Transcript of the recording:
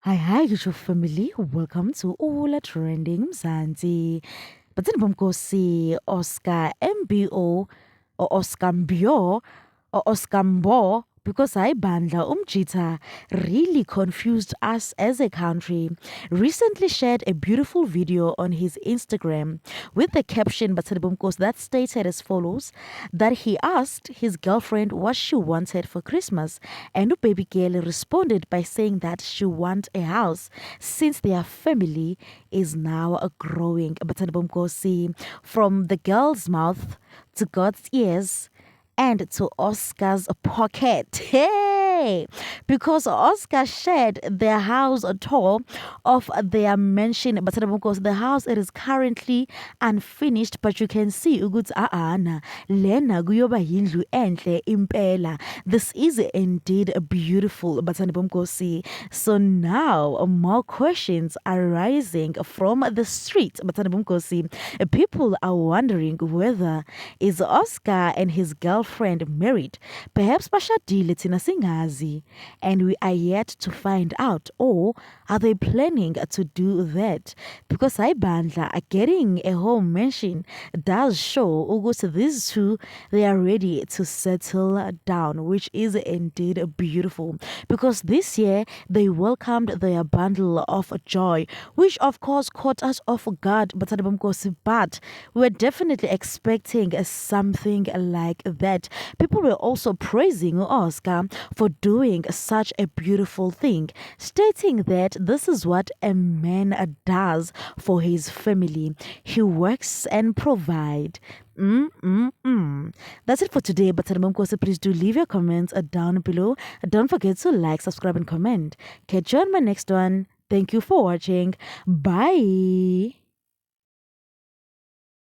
Hi, Yusho family. Welcome to All Trending Mzansi. But then bomkosi Oscar MBO or Oscar Mbio or Oscar Mbo because I bandla umjita really confused us as a country. Recently shared a beautiful video on his Instagram with the caption Batsaribumkos that stated as follows that he asked his girlfriend what she wanted for Christmas, and the baby girl responded by saying that she want a house since their family is now growing. Batsaribumkosi from the girl's mouth to God's ears and to Oscar's pocket. Hey! Because Oscar shared their house tour of their mansion, but because the house it is currently unfinished, but you can see ukuthi ana lena kuyoba yindlu enhle impela. This is indeed beautiful, but so now more questions are rising from the street, but people are wondering whether is Oscar and his girlfriend married? Perhaps bashadile thina singazi, and we are yet to find out. Or are they planning to do that? Because Ibandla are getting a home mansion does show ukuthi these two they are ready to settle down, which is indeed beautiful. Because this year they welcomed their bundle of joy, which of course caught us off guard. But we're definitely expecting something like that. People were also praising Oscar for doing such a beautiful thing, stating that this is what a man does for his family. He works and provide. That's it for today. But please do leave your comments down below. Don't forget to like, subscribe, and comment. Catch you on my next one. Thank you for watching. Bye.